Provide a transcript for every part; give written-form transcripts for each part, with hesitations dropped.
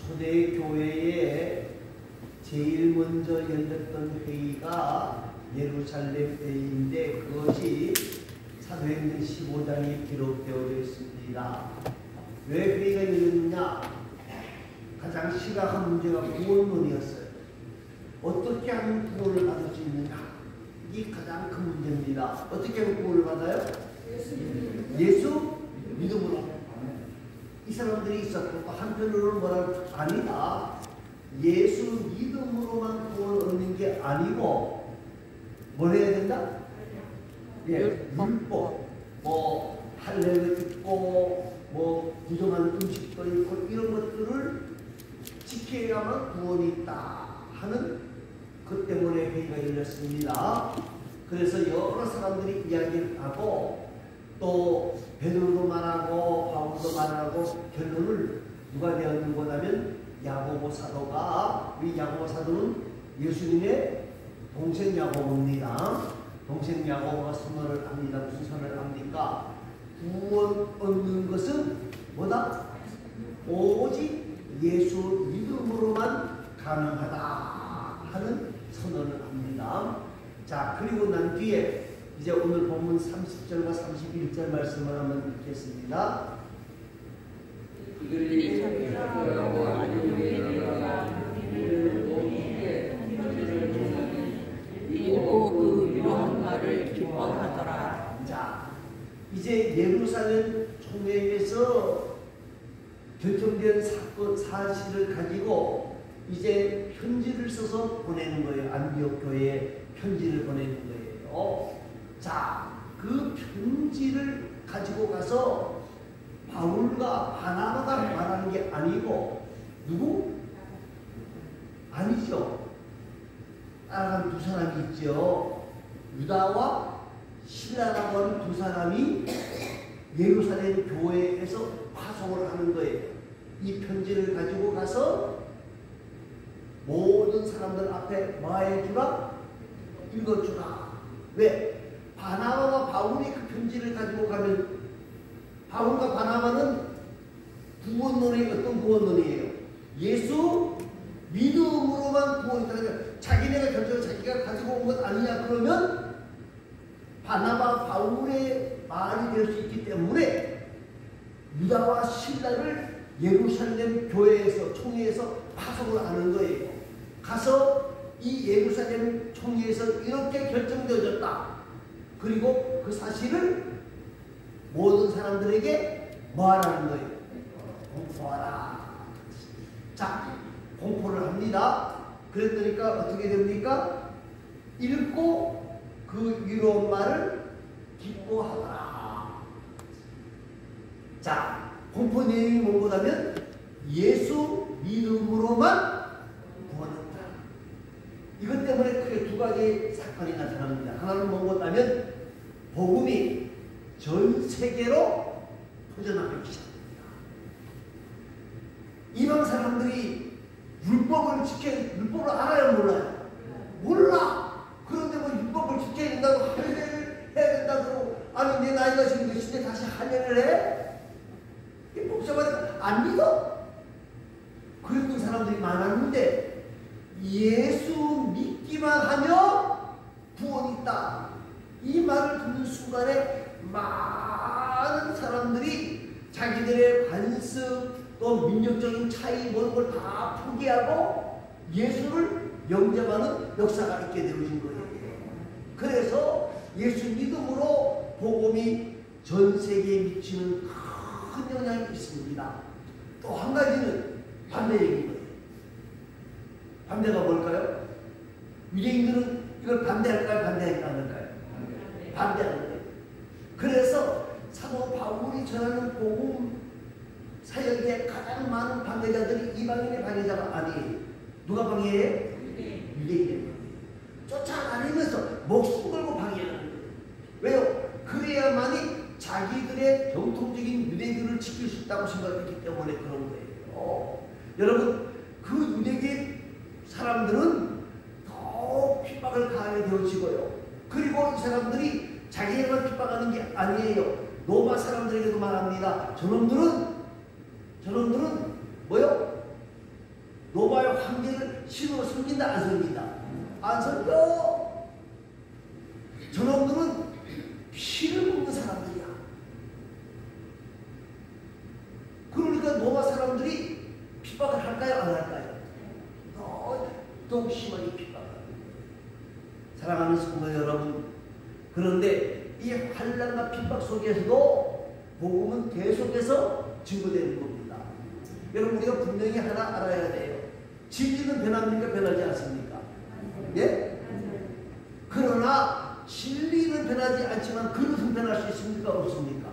초대 교회에 제일 먼저 열렸던 회의가 예루살렘 회의인데 그것이 사도행전 15장에 기록되어 있습니다. 왜 회의가 열렸느냐? 가장 심각한 문제가 구원론이었어요. 어떻게 하면 구원을 받을 수 있느냐? 이게 가장 큰 문제입니다. 어떻게 하면 구원을 받아요? 예수 믿음으로. 이 사람들이 있었고 또 한편으로는 뭐라고 아니다. 예수 믿음으로만 구원 얻는 게 아니고 뭘 해야 된다? 예, 율법, 뭐 할례를 있고 뭐 부정한 음식도 있고 이런 것들을 지켜야만 구원이 있다 하는 그 때문에 회의가 열렸습니다. 그래서 여러 사람들이 이야기를 하고 또 베드로도 말하고 바울도 말하고 결론을 누가 내었는 거냐면 야고보 사도가, 우리 야고보 사도는 예수님의 동생 야고보입니다. 동생 야고보가 선언을 합니다. 무슨 선언을 합니까? 구원 얻는 것은 뭐다? 오직 예수 믿음으로만 가능하다 하는 선언을 합니다. 자, 그리고 난 뒤에 이제 오늘 본문 30절과 31절 말씀을 한번 읽겠습니다. 그들이 참여하고 읽고 그 위로한 말을 기뻐하더라. 자, 이제 예루살렘 총회에서 결정된 사건 사실을 가지고 이제 편지를 써서 보내는 거예요. 안디옥 교회에 편지를 보내는 거예요. 자, 그 편지를 가지고 가서 바울과 바나바가 말하는 게 아니고 누구? 아니죠. 따라가는 두 사람이 있죠. 유다와 실라라고 하는 두 사람이 예루살렘 교회에서 파송을 하는 거예요. 이 편지를 가지고 가서 모든 사람들 앞에 뭐 해주라? 읽어주라. 왜? 바나바와 바울이 그 편지를 가지고 가면 바울과 바나바는 구원론이 어떤 구원론이에요? 예수 믿음으로만 구원이다. 자기네가 결정을 자기가 가지고 온 것 아니냐 그러면 바나바 바울의 말이 될 수 있기 때문에 유다와 실라를 예루살렘 교회에서 총회에서 파송을 하는 거예요. 가서 이 예루살렘 총회에서 이렇게 결정되어졌다. 그리고 그 사실을 모든 사람들에게 뭐 하라는 거예요? 공포하라. 자, 공포를 합니다. 그랬더니까 어떻게 됩니까? 읽고 그 위로한 말을 기뻐하더라. 자, 공포 내용이 뭐냐면 예수 믿음으로만 구원한다. 이것 때문에 크게 두 가지 사건이 나타납니다. 하나는 뭐냐면 복음이 전 세계로 퍼져나가기 시작합니다. 이방 사람들이 율법을 알아요, 몰라요? 몰라. 그런데 뭐 율법을 지켜야 된다고 할례를 해야 된다고 아니 내 나이가 지금 몇인데 다시 할례를 해? 이게 복잡하니까 안 믿어. 그랬던 사람들이 많았는데 예수 믿기만 하면 구원이 있다. 이 말을 듣는 순간에 많은 사람들이 자기들의 관습 또 민족적인 차이 모든 걸 다 포기하고 예수를 영접하는 역사가 있게 되어진 거예요. 그래서 예수 믿음으로 복음이 전 세계에 미치는 큰 영향이 있습니다. 또 한 가지는 반대 얘기인 거예요. 반대가 뭘까요? 유대인들은 이걸 반대할까요? 반대하지 않을까요? 반대하는 거예요. 그래서 사도 바울이 전하는 복음 사역에 가장 많은 방해자들이 이방인의 방해자가 아니에요. 누가 방해해요? 유대인이에요. 쫓아다니면서 목숨 걸고 방해하는 거예요. 왜요? 그래야만이 자기들의 정통적인 유대교를 지킬 수 있다고 생각했기 때문에 그런 거예요. 여러분, 그 유대계 사람들은 더욱 핍박을 가하게 되어지고요. 그리고 이 사람들이 자기네만 핍박하는 게 아니에요. 로마 사람들에게도 말합니다. 저놈들은 뭐요? 관계를 신으로 섬긴다 안 섬긴다? 안 섬겨. 저놈들은 피를 먹는 사람들이야. 그러니까 로마 사람들이 핍박을 할까요? 안 할까요? 더욱 심하게 핍박합니다. 사랑하는 성도 여러분, 그런데 이 환난과 핍박 속에서도 복음은 계속해서 증거되는 겁니다. 여러분, 우리가 분명히 하나 알아야 돼요. 진리는 변합니까? 변하지 않습니까? 예? 그러나 진리는 변하지 않지만 그릇은 변할 수 있습니까? 없습니까?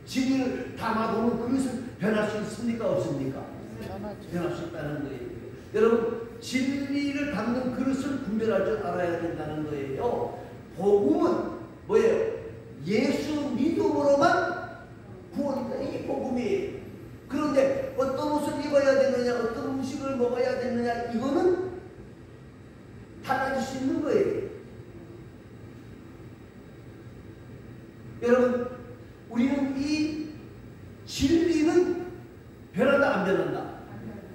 진리를 담아두면 그릇은 변할 수 있습니까? 없습니까? 변할 수 있다는 거예요. 여러분, 진리를 담는 그릇을 분별할 줄 알아야 된다는 거예요. 복음은 뭐예요? 예수 믿음으로만 구원이다. 이게 복음이에요. 그런데 어떤 옷을 입어야 되느냐, 어떤 음식을 먹어야 되느냐, 이거는 달라질 수 있는 거예요. 여러분, 우리는 이 진리는 변한다, 안 변한다?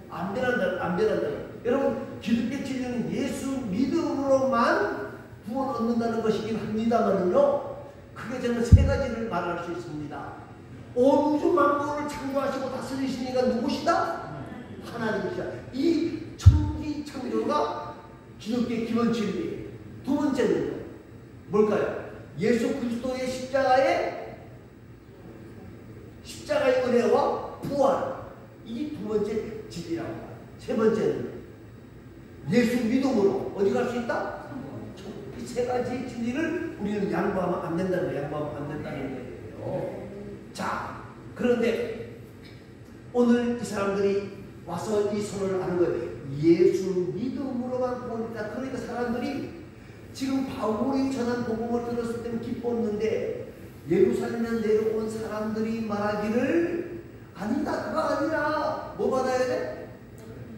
안 변한다, 안 변한다. 여러분, 기독교 진리는 예수 믿음으로만 구원 얻는다는 것이긴 합니다만요, 크게 저는 세 가지를 말할 수 있습니다. 온 우주 만물을 창조하시고 다스리시니까 누구시다? 하나님이시다. 이 천지 창조가 기독교의 기본 진리예요. 두 번째는요, 뭘까요? 예수 그리스도의 십자가의 은혜와 부활. 이게 두 번째 진리라고 합니다. 세 번째는 예수 믿음으로 어디 갈 수 있다? 이 세 가지 진리를 우리는 양보하면 안 된다는 거예요. 양보하면 안 된다는 거예요. 자, 그런데 오늘 이 사람들이 와서 이 선언을 하는 거예요. 예수 믿음으로만 구원이다. 그러니까 사람들이 지금 바울이 전한 복음을 들었을 때는 기뻤는데 예루살렘에 내려온 사람들이 말하기를 아니다, 그거 아니라 뭐 받아야 돼?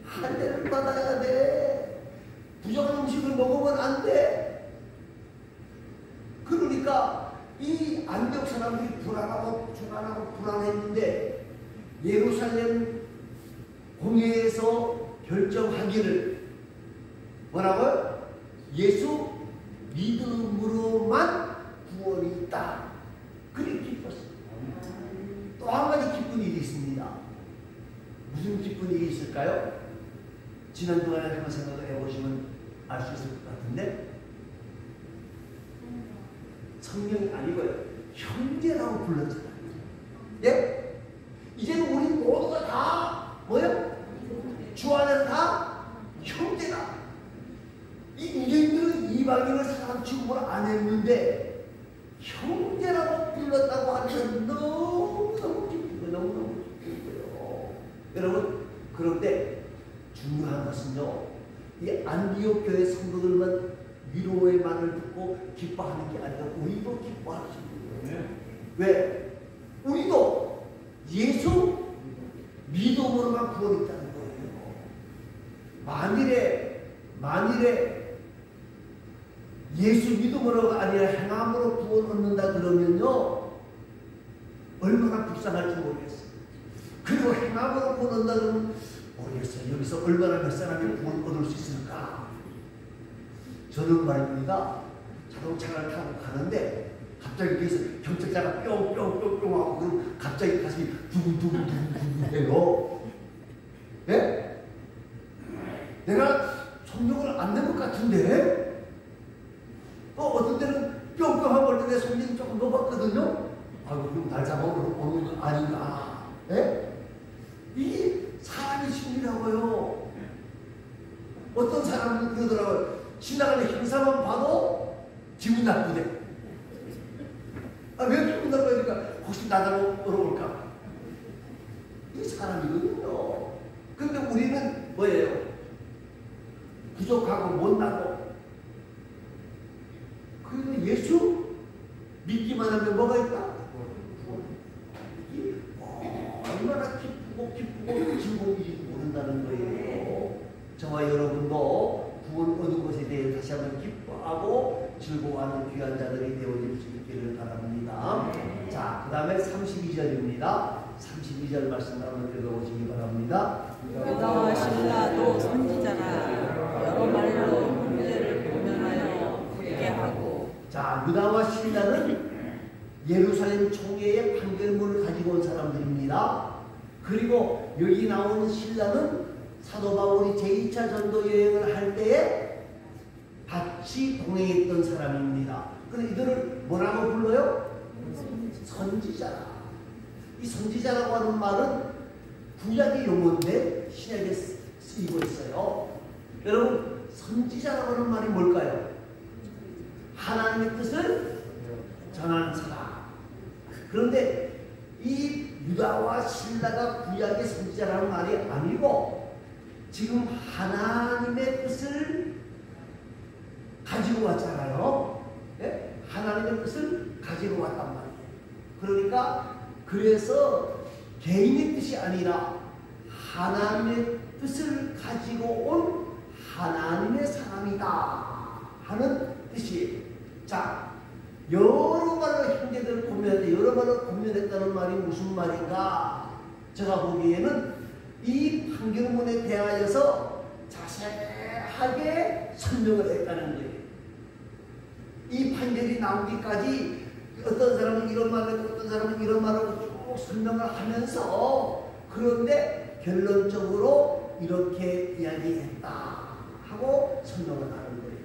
할례를 받아야 돼. 부정한 음식을 먹으면 안 돼. 그러니까 이 안디옥 사람들이 불안하고 불안했는데 예루살렘 공회에서 결정하기를 뭐라고요? 예수 믿음으로만 구원이 있다. 그렇게 기뻤습니다. 또 한 가지 기쁜 일이 있습니다. 무슨 기쁜 일이 있을까요? 지난주에 한번 생각을 해보시면 알 수 있을 것 같은데, 성령이 아니고요, 형제라고 불렀잖아요. 예? 이제는 우리 모두가 다 뭐요? 주 안에서 다 형제다. 이 유대인들은 이방인을 사람 취급을 안 했는데 형제라고 불렀다고 하면 너무너무 기쁘고 너무너무 기쁘고요. 여러분, 그런데 중요한 것은요, 이 안디옥 교회 성도들만 위로의 말을 듣고 기뻐하는 게 아니라 우리도 기뻐할 수 있는 거예요. 왜? 우리도 예수 믿음으로만 구원이 있다는 거예요. 만일에 예수 믿음으로가 아니라 행함으로 구원 얻는다 그러면요, 얼마나 불쌍할지 모르겠어요. 그리고 행함으로 구원 얻는다 그러면 모르겠어요. 여기서 얼마나 몇 사람이 구원 얻을 수 있을까? 저는 말입니다, 자동차를 타고 가는데 갑자기 뒤에서 경찰차가 뿅뿅뿅뿅 하고 그럼 갑자기 가슴이 두근두근 해요. 예? 내가 손목을 안 낸 것 같은데? 어떤 때는 뿅뿅 하고 올 때 내 손목이 조금 높았거든요? 아이고, 그럼 날 잡아오는 거 아닌가? 예? 이게 사람의 심리라고요. 어떤 사람은 그러더라고요. 지나가는 형사만 봐도 기분 나쁘대. 왜 기분 나쁘니까 혹시 나가러 올까? 이 사람이거든요. 근데 우리는 뭐예요? 부족하고 못나고. 그런데 예수 믿기만 하면 뭐가 있다? 얼마나 기쁘고 즐거운지 모른다는 거예요. 저와 여러분도 구원 얻은 것에 대해 다시 한번 기뻐하고 즐거워하는 귀한 자들이 되어질 수 있기를 바랍니다. 자, 그 다음에 32절입니다. 32절 말씀 한번 읽어보시기 바랍니다. 그가 신라도 유다와 실라는 예루살렘 총회의 판결문을 가지고 온 사람들입니다. 그리고 여기 나오는 실라는 사도 바울이 제2차 전도 여행을 할 때에 같이 동행했던 사람입니다. 그런데 이들을 뭐라고 불러요? 선지자라. 이 선지자라고 하는 말은 구약의 용어인데 신약에 쓰이고 있어요. 여러분, 선지자라고 하는 말이 뭘까요? 하나님의 뜻을 전하는 사람. 그런데 이 유다와 실라가 구약의 선지자라는 말이 아니고 지금 하나님의 뜻을 가지고 왔잖아요. 네? 하나님의 뜻을 가지고 왔단 말이에요. 그러니까 그래서 개인의 뜻이 아니라 하나님의 뜻을 가지고 온 하나님의 사람이다 하는 뜻이에요. 자, 여러 말로 형제들을 고면했다. 여러 말로 고면했다는 말이 무슨 말인가? 제가 보기에는 이 판결문에 대하여서 자세하게 설명을 했다는 거예요. 이 판결이 나오기까지 어떤 사람은 이런 말을 하고 어떤 사람은 이런 말을 하고 쭉 설명을 하면서 그런데 결론적으로 이렇게 이야기했다 하고 설명을 하는 거예요.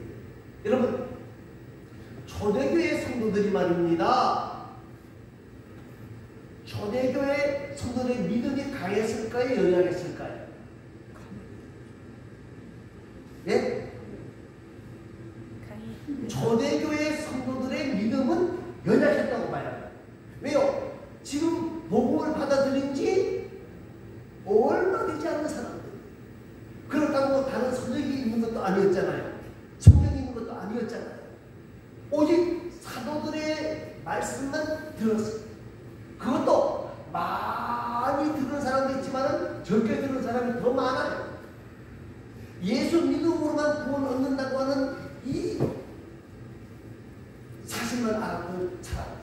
여러분, 초대교회 성도들이 말입니다. 초대교회 성도들의 믿음이 강했을까요? 연약했을까요? 예? 초대교회 성도들의 믿음은 연약했다고 봐요. 왜요? 지금 복음을 받아들인 지 얼마 되지 않는 사람들. 그렇다고 다른 성경이 있는 것도 아니었잖아요. 성경이 있는 것도 아니었잖아요. 오직 사도들의 말씀만 들었어요. 그것도 많이 들은 사람도 있지만 적게 들은 사람이 더 많아요. 예수 믿음으로만 구원 얻는다고 하는 이 사실만 알았던 사람.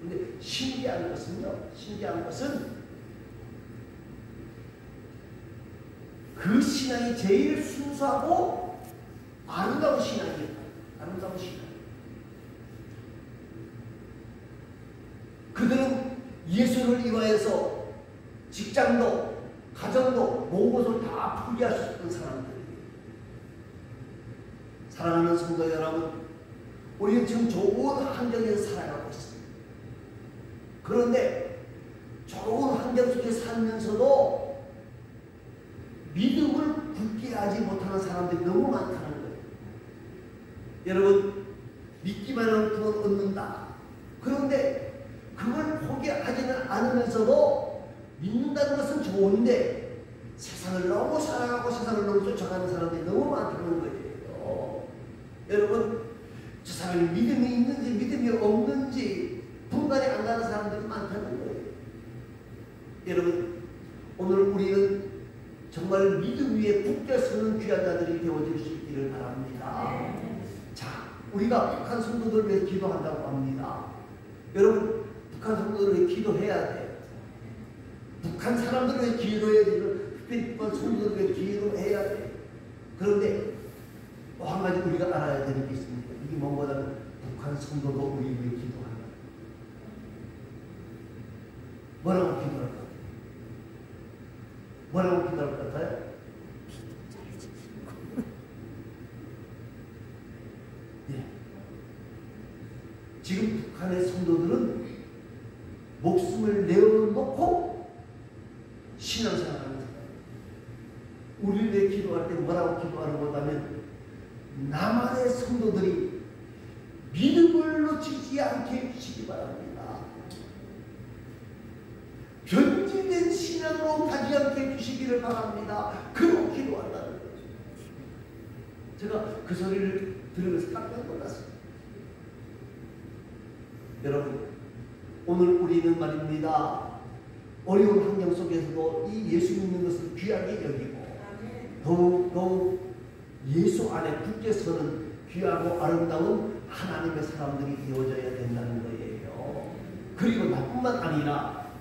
근데 신기한 것은 그 신앙이 제일 순수하고 아름다운 신앙이에요. 아름다운 신앙. 그들은 예수를 위하여서 직장도 가정도 모든 것을 다 포기하셨던 사람들이에요. 사랑하는 성도 여러분, 우리는 지금 좋은 환경에서 살아가고 있습니다. 그런데 좋은 환경 속에 살면서도 믿음을 굳게 하지 못하는 사람들이 너무 많다는 거예요. 여러분, 믿기만 하면 구원 얻는다. 그런데 그걸 포기하지는 않으면서도 믿는다는 것은 좋은데 세상을 너무 사랑하고 세상을 너무 쫓아가는 사람들이 너무 많다는 거예요. 여러분, 저 사람이 믿음이 있는지 믿음이 없는지 분간이 안 가는 사람들이 많다는 거예요. 여러분, 오늘 우리는 정말 믿음 위에 굳게 서는 귀한 자들이 되어질 수 있기를 바랍니다. 자, 우리가 북한 성도들을 위해 기도한다고 합니다. 여러분, 북한 성도들을 위해 기도해야 돼요. 북한 사람들을 위해 기도해야 돼요. 북한 성도들을 위해 기도해야 돼요. 그런데 또 한 가지 우리가 알아야 되는 게 있습니다. 이게 무엇보다는 북한 성도도 우리 위해 기도한다. 뭐라고 기도할 것 같아요? 뭐라고 기도할 것 같아요? 네. 지금 북한의 성도들은 목숨을 내어놓고 신앙생활하는 거예요. 우리를 위해 기도할 때 뭐라고 기도하는 거냐면 남한의 성도들이 믿음을 놓치지 않게 해주시기 바랍니다. 변질된 신앙으로 가지 않게 해주시기를 바랍니다. 그러고 기도한다는 거죠. 제가 그 소리를 들으면서 깜짝 놀랐어요. 여러분, 오늘 우리는 말입니다. 어려운 환경 속에서도 이 예수 믿는 것을 귀하게 여기고 더욱 예수 안에 굳게 서는 귀하고 아름다운 하나님의 사람들이 되어져야 된다는 거예요. 그리고 나뿐만 아니라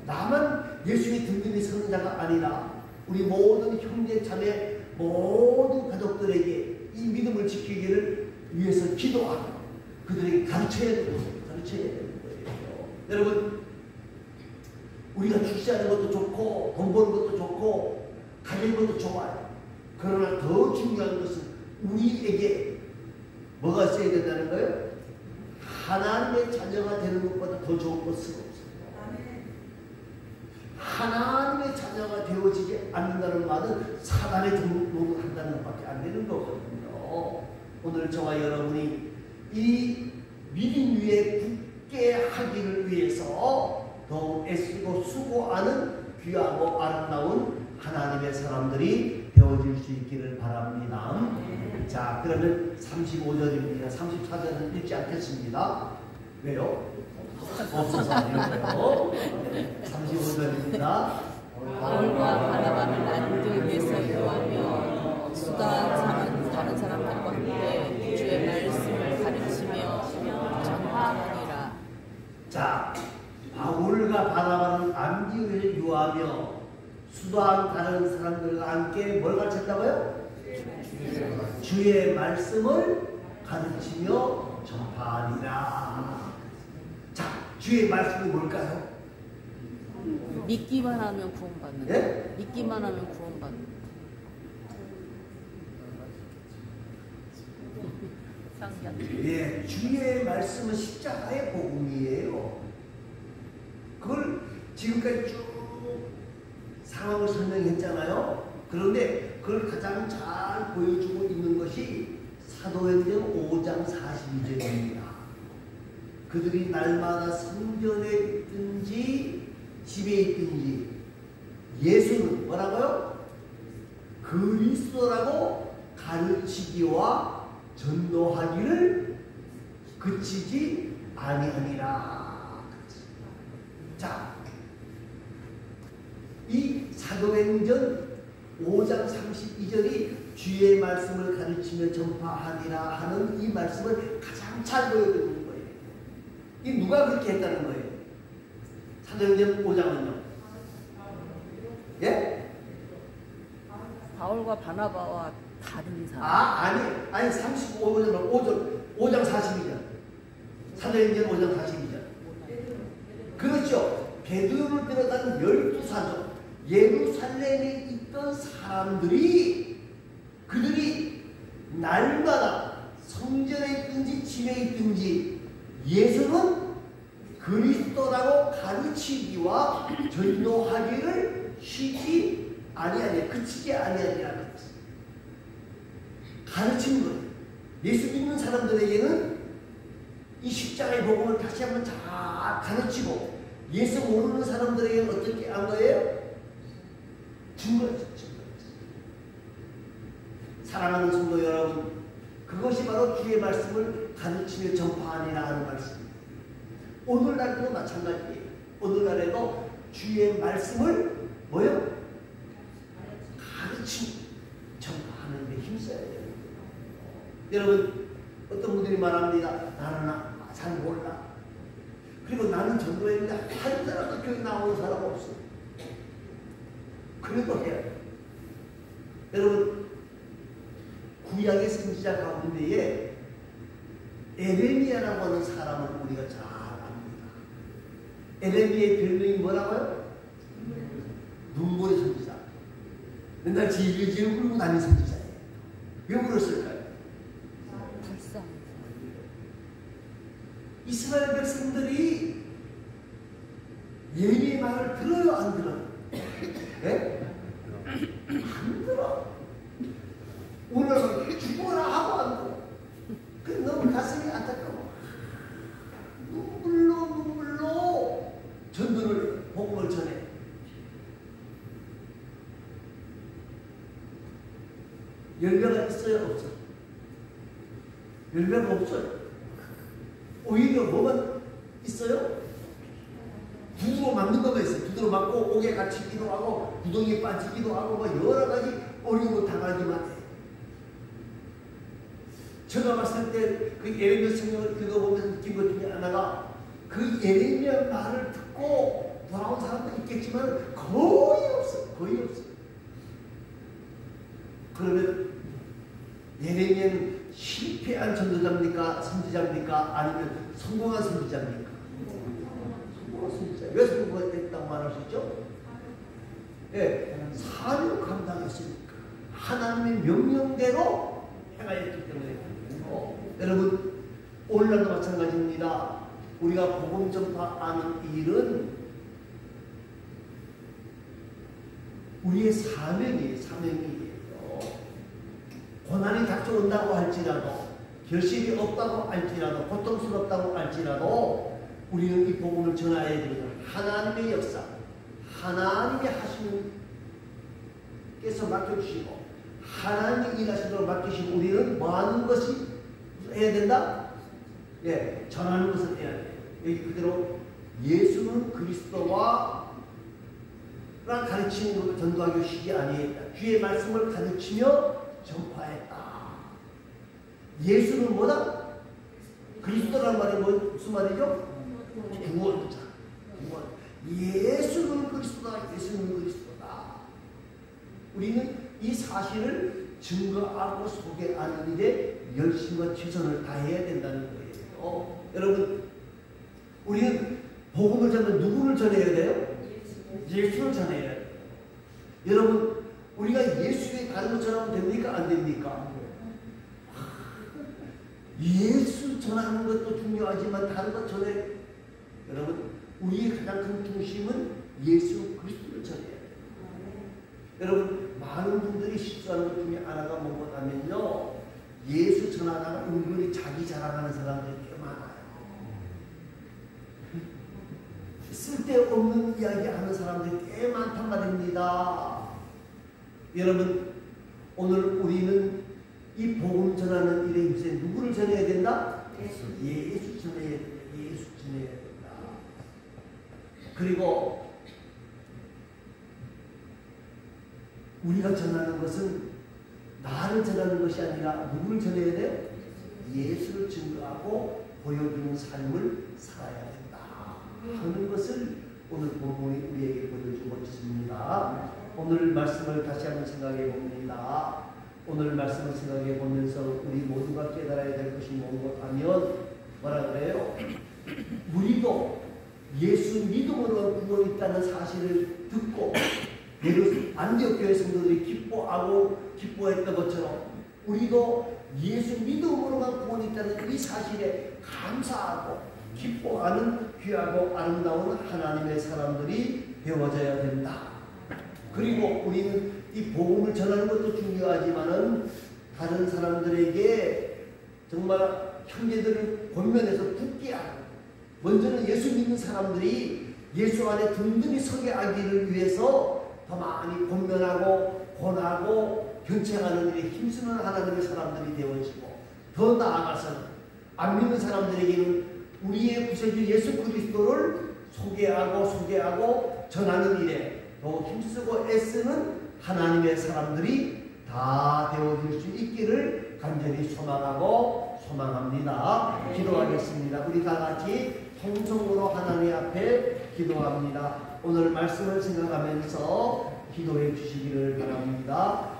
나만 예수의 든든히 서는 자가 아니라 우리 모든 형제 자매 모든 가족들에게 이 믿음을 지키기를 위해서 기도하고 그들에게 가르쳐야 되는 거예요. 여러분, 우리가 출세하는 것도 좋고 돈 버는 것도 좋고 가진 것도 좋아요. 그러나 더 중요한 것은 우리에게 뭐가 있어야 된다는 거예요? 하나님의 자녀가 되는 것보다 더 좋은 것은 없어요. 하나님의 자녀가 되어지지 않는다는 말은 사단의 종로를 한다는 것밖에 안 되는 거거든요. 오늘 저와 여러분이 이 믿음 위에 굳게 하기를 위해서 더욱 애쓰고 수고하는 귀하고 아름다운 하나님의 사람들이 되어질 수 있기를 바랍니다. 자, 그러면 35절입니다. 34절은 읽지 않겠습니다. 왜요? 없어서 아니고요. 35절입니다. 바울과 바나바는 안디옥에서 요하며 수다한 다른 사람들과 함께 주의 말씀을 가르치며 전파하니라. 자, 바울과 바나바는 안디옥에서 유하며 수다한 다른 사람들과 함께 뭘 가르쳤다고요? 주의 말씀을 가르치며 전파하니라. 자, 주의 말씀이 뭘까요? 믿기만 하면 구원받는. 예? 믿기만 하면 구원받는. 예, 주의 말씀은 십자가의 복음이에요. 그걸 지금까지 쭉 상황을 설명했잖아요. 그런데 그걸 가장 잘 보여주고 있는 것이 사도행전 5장 42절입니다. 그들이 날마다 성전에 있든지 집에 있든지 예수는 뭐라고요? 그리스도라고 가르치기와 전도하기를 그치지 아니하니라. 자, 이 사도행전 5장 32절이 주의 말씀을 가르치며 전파하니라 하는 이 말씀을 가장 잘 보여주는 거예요. 이 누가 그렇게 했다는 거예요? 사도행전 5장은요? 예? 바울과 바나바와 다른 사람. 아니 35절 5장 42절. 사도행전 5장 42절. 그렇죠. 베드로를 비롯한 12사도 예루살렘에 있던 사람들이 그들이 날마다 성전에 있든지 집에 있든지 예수는 그리스도라고 가르치기와 전도하기를 쉬지 아니하냐, 그치지 아니하냐. 가르치는 거예요. 예수 믿는 사람들에게는 이 십자가의 복음을 다시 한번 잘 가르치고, 예수 모르는 사람들에게는 어떻게 한 거예요? 준 거예요. 사랑하는 성도 여러분, 그것이 바로 주의 말씀을 가르치며 전파하니라 하는 말씀입니다. 오늘날도 마찬가지예요. 오늘날에도 주의 말씀을 뭐요? 가르치며 전파하는 데 힘써야 돼요. 여러분, 어떤 분들이 말합니다. 나는 잘 몰라. 그리고 나는 전도했는데 한 사람도 교회 나오는 사람 없어. 그래도 해야 돼요. 여러분, 구약의 선지자 가운데에 에레미야라고 하는 사람을 우리가 잘 압니다. 에레미야의 별명이 뭐라고요? 눈물의 선지자. 맨날 질질 끌고 다니는 선지자예요. 왜 그랬을까요? 이스라엘 백성들이 예미의 말을 들어요, 안 들어요? 네? 안 들어. 오늘 죽어라 하고 안 들어. 그래, 너무 가슴이 안타까워. 눈물로 전도를, 복음을 전해. 열매가 있어요, 없어요? 열매가 없어요. 오히려 뭐가 있어요? 두드러 맞는 거가 있어요. 두드러 맞고 옥에 갇히기도 하고 구덩이에 빠지기도 하고 뭐 여러 가지 어려움을 당하기만 해요. 제가 봤을 때 그 예레미야 성경을 읽어보면서 느낀 것 중에 하나가, 그 예레미야 말을 듣고 돌아온 사람도 있겠지만 거의 없어요. 거의 없어요. 그러면 예레미야는 실패한 전도자입니까? 선지자입니까? 아니면 성공한 선지자입니까? 성공한 선지자. 왜 성공했다고 말할 수 있죠? 예, 사명 감당했으니까. 하나님의 명령대로 행하였기 때문에. 여러분, 오늘날도 마찬가지입니다. 우리가 복음 전파하는 일은 우리의 사명이에요. 고난이 닥쳐온다고 할지라도, 결실이 없다고 할지라도, 고통스럽다고 할지라도 우리는 이 복음을 전해야 됩니다. 하나님의 역사, 하나님의 하시는 께서 맡겨주시고 하나님이 일하시도록 맡기시고 우리는 뭐 하는 것이 해야 된다? 예, 전하는 것을 해야 돼요. 여기 그대로 예수는 그리스도와 가르치는 것을 전도하기 쉬지 아니했다. 주의 말씀을 가르치며 전파했다. 예수는 뭐다? 그리스도라는 말이 무슨 말이죠? 구원자. 예수는 그리스도다. 예수는 그리스도다. 우리는 이 사실을 증거하고 소개하는 일에 열심과 최선을 다해야 된다는 거예요. 여러분, 우리는 복음을 전하면 누구를 전해야 돼요? 예수를 전해야 돼요. 여러분, 우리가 예수의 다른 것 전하면 됩니까? 안 됩니까? 예수 전하는 것도 중요하지만 다른 것 전해. 여러분, 우리의 가장 큰 중심은 예수 그리스도를 전해야 돼요. 여러분, 많은 분들이 실수하는 것 중에 하나가 뭐냐면요, 예수 전하다가 은근히 자기 자랑하는 사람들이 꽤 많아요. 쓸데없는 이야기 하는 사람들이 꽤 많단 말입니다. 여러분, 오늘 우리는 이 복음 전하는 일에 힘써 누구를 전해야 된다? 예수 전해야 된다. 예수 전해야 된다. 그리고 우리가 전하는 것은 나를 전하는 것이 아니라 누구를 전해야 돼? 예수를 증거하고 보여주는 삶을 살아야 된다 하는 것을 오늘 본문이 우리에게 보여주고 있습니다. 오늘 말씀을 다시 한번 생각해 봅니다. 오늘 말씀을 생각해 보면서 우리 모두가 깨달아야 될 것이 뭔가 하면 뭐라 그래요? 우리도 예수 믿음으로 구원이 있다는 사실을 듣고 안디옥 교회 성도들이 기뻐했던 것처럼 우리도 예수 믿음으로만 구원이 있다는 이 사실에 감사하고 기뻐하는 귀하고 아름다운 하나님의 사람들이 되어져야 된다. 그리고 우리는 이 복음을 전하는 것도 중요하지만은 다른 사람들에게 정말 형제들을 권면해서 굳게 하고, 먼저는 예수 믿는 사람들이 예수 안에 든든히 서게 하기를 위해서 더 많이 권면하고 권하고 견책하는 일에 힘쓰는 하나님의 사람들이 되어지고, 더 나아가서는 안 믿는 사람들에게는 우리의 구세주 예수 그리스도를 소개하고 전하는 일에 더 힘쓰고 애쓰는 하나님의 사람들이 다 되어질 수 있기를 간절히 소망합니다. 기도하겠습니다. 우리 다 같이 통성으로 하나님 앞에 기도합니다. 오늘 말씀을 생각하면서 기도해 주시기를 바랍니다.